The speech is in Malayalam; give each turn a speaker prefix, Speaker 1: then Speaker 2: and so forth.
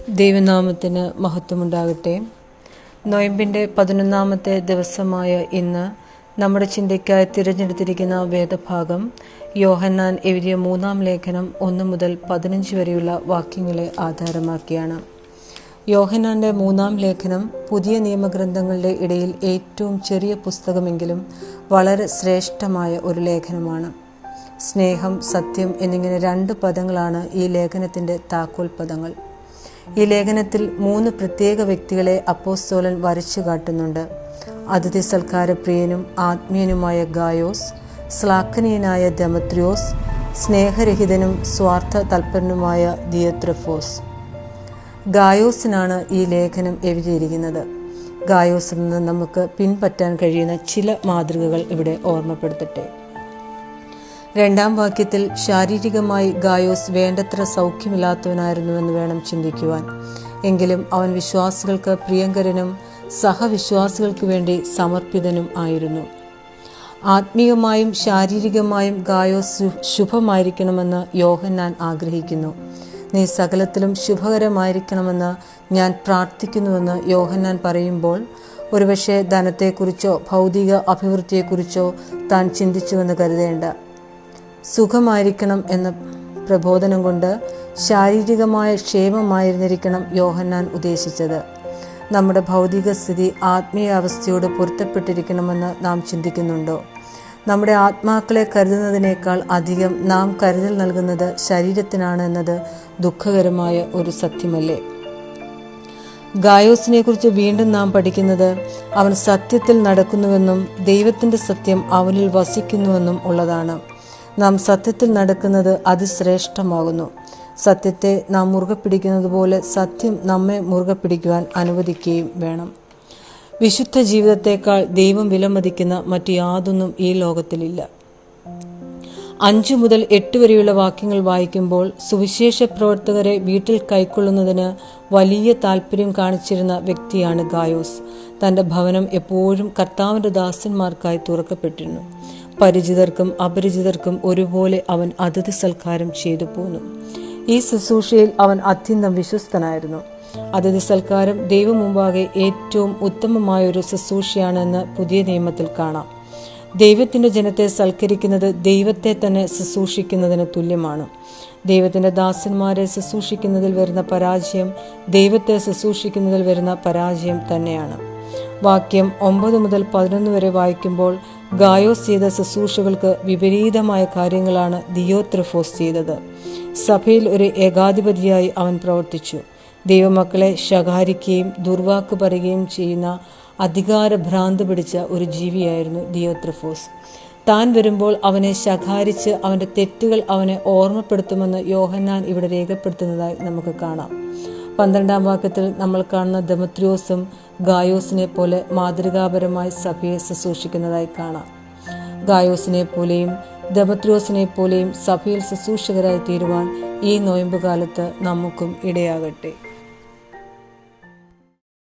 Speaker 1: ദൈവനാമത്തിന് മഹത്വമുണ്ടാകട്ടെ. നൊയമ്പിൻ്റെ 11-ാമത്തെ ദിവസമായ ഇന്ന് നമ്മുടെ ചിന്തയ്ക്കായി തിരഞ്ഞെടുത്തിരിക്കുന്ന വേദഭാഗം യോഹന്നാൻ എഴുതിയ 3-ാം ലേഖനം 1 മുതൽ 15 വരെയുള്ള വാക്യങ്ങളെ ആധാരമാക്കിയാണ്. യോഹന്നാൻ്റെ 3-ാം ലേഖനം പുതിയ നിയമഗ്രന്ഥങ്ങളുടെ ഇടയിൽ ഏറ്റവും ചെറിയ പുസ്തകമെങ്കിലും വളരെ ശ്രേഷ്ഠമായ ഒരു ലേഖനമാണ്. സ്നേഹം, സത്യം എന്നിങ്ങനെ 2 പദങ്ങളാണ് ഈ ലേഖനത്തിൻ്റെ താക്കോൽ പദങ്ങൾ. ഈ ലേഖനത്തിൽ 3 പ്രത്യേക വ്യക്തികളെ അപ്പോസ്തലൻ വരച്ചു കാട്ടുന്നുണ്ട്. അതിഥി സൽക്കാരപ്രിയനും ആത്മീയനുമായ ഗായോസ്, ശ്ലാഘനീയനായ ദെമത്രിയോസ്, സ്നേഹരഹിതനും സ്വാർത്ഥ തൽപരനുമായ ദിയോത്രഫോസ്. ഗായോസിനാണ് ഈ ലേഖനം എഴുതിയിരിക്കുന്നത്. ഗായോസിൽ നിന്ന് നമുക്ക് പിൻപറ്റാൻ കഴിയുന്ന ചില മാതൃകകൾ ഇവിടെ ഓർമ്മപ്പെടുത്തട്ടെ. 2-ാം വാക്യത്തിൽ ശാരീരികമായി ഗായോസ് വേണ്ടത്ര സൗഖ്യമില്ലാത്തവനായിരുന്നുവെന്ന് വേണം ചിന്തിക്കുവാൻ. എങ്കിലും അവൻ വിശ്വാസികൾക്ക് പ്രിയങ്കരനും സഹവിശ്വാസികൾക്ക് വേണ്ടി സമർപ്പിതനും ആയിരുന്നു. ആത്മീയമായും ശാരീരികമായും ഗായോസ് ശുഭമായിരിക്കണമെന്ന് യോഹന്നാൻ ആഗ്രഹിക്കുന്നു. നീ സകലത്തിലും ശുഭകരമായിരിക്കണമെന്ന് ഞാൻ പ്രാർത്ഥിക്കുന്നുവെന്ന് യോഹന്നാൻ പറയുമ്പോൾ ഒരുപക്ഷെ ധനത്തെക്കുറിച്ചോ ഭൗതിക അഭിവൃദ്ധിയെക്കുറിച്ചോ താൻ ചിന്തിച്ചുവെന്ന് കരുതേണ്ട. സുഖമായിരിക്കണം എന്ന പ്രബോധനം കൊണ്ട് ശാരീരികമായ ക്ഷേമമായിരുന്നിരിക്കണം യോഹന്നാൻ ഉദ്ദേശിച്ചത്. നമ്മുടെ ഭൗതിക സ്ഥിതി ആത്മീയ അവസ്ഥയോട് പൊരുത്തപ്പെട്ടിരിക്കണമെന്ന് നാം ചിന്തിക്കുന്നുണ്ടോ? നമ്മുടെ ആത്മാക്കളെ കരുതുന്നതിനേക്കാൾ അധികം നാം കരുതൽ നൽകുന്നത് ശരീരത്തിനാണ് എന്നത് ദുഃഖകരമായ ഒരു സത്യമല്ലേ? ഗായോസിനെ കുറിച്ച് വീണ്ടും നാം പഠിക്കുന്നത് അവൻ സത്യത്തിൽ നടക്കുന്നുവെന്നും ദൈവത്തിൻ്റെ സത്യം അവനിൽ വസിക്കുന്നുവെന്നും ഉള്ളതാണ്. നാം സത്യത്തിൽ നടക്കുന്നത് അതിശ്രേഷ്ഠമാകുന്നു. സത്യത്തെ നാം മുറുകെ പിടിക്കുന്നത് പോലെ സത്യം നമ്മെ മുറുകെ പിടിക്കുവാൻ അനുവദിക്കുകയും വേണം. വിശുദ്ധ ജീവിതത്തേക്കാൾ ദൈവം വിലമതിക്കുന്ന മറ്റു യാതൊന്നും ഈ ലോകത്തിലില്ല. 5 മുതൽ 8 വരെയുള്ള വാക്യങ്ങൾ വായിക്കുമ്പോൾ സുവിശേഷ പ്രവർത്തകരെ വീട്ടിൽ കൈക്കൊള്ളുന്നതിന് വലിയ താല്പര്യം കാണിച്ചിരുന്ന വ്യക്തിയാണ് ഗായോസ്. തൻ്റെ ഭവനം എപ്പോഴും കർത്താവിൻ്റെ ദാസന്മാർക്കായി തുറക്കപ്പെട്ടിരുന്നു. പരിചിതർക്കും അപരിചിതർക്കും ഒരുപോലെ അവൻ അതിഥി സൽക്കാരം ചെയ്തു പോന്നു. ഈ ശുശ്രൂഷയിൽ അവൻ അത്യന്തം വിശ്വസ്തനായിരുന്നു. അതിഥി സൽക്കാരം ദൈവം മുമ്പാകെ ഏറ്റവും ഉത്തമമായൊരു ശുശ്രൂഷയാണെന്ന് പുതിയ നിയമത്തിൽ കാണാം. ദൈവത്തിൻ്റെ ജനത്തെ സൽക്കരിക്കുന്നത് ദൈവത്തെ തന്നെ ശുശ്രൂഷിക്കുന്നതിന് തുല്യമാണ്. ദൈവത്തിൻ്റെ ദാസന്മാരെ ശുശ്രൂഷിക്കുന്നതിൽ വരുന്ന പരാജയം ദൈവത്തെ ശുശ്രൂഷിക്കുന്നതിൽ വരുന്ന പരാജയം തന്നെയാണ്. വാക്യം 9 മുതൽ 11 വരെ വായിക്കുമ്പോൾ ഗായോസ് ചെയ്ത ശുശ്രൂഷകൾക്ക് വിപരീതമായ കാര്യങ്ങളാണ് ദിയോത്രഫോസ് ചെയ്തത്. സഭയിൽ ഒരു ഏകാധിപതിയായി അവൻ പ്രവർത്തിച്ചു. ദൈവമക്കളെ ശകാരിക്കുകയും ദുർവാക്ക് പറയുകയും ചെയ്യുന്ന അധികാരഭ്രാന്ത് പിടിച്ച ഒരു ജീവിയായിരുന്നു ദിയോത്രഫോസ്. താൻ വരുമ്പോൾ അവനെ ശകാരിച്ച് അവൻ്റെ തെറ്റുകൾ അവനെ ഓർമ്മപ്പെടുത്തുമെന്ന് യോഹന്നാൻ ഇവിടെ രേഖപ്പെടുത്തുന്നതായി നമുക്ക് കാണാം. 12-ാം വാക്യത്തിൽ നമ്മൾ കാണുന്ന ദെമത്രിയോസും ഗായോസിനെ പോലെ മാതൃകാപരമായി സഭയെ ശുശ്രൂഷിക്കുന്നതായി കാണാം. ഗായോസിനെ പോലെയും ദെമത്രിയോസിനെ പോലെയും സഭയിൽ ശുശ്രൂഷകരായി തീരുവാൻ ഈ നോയമ്പ് കാലത്ത് നമുക്കും ഇടയാകട്ടെ.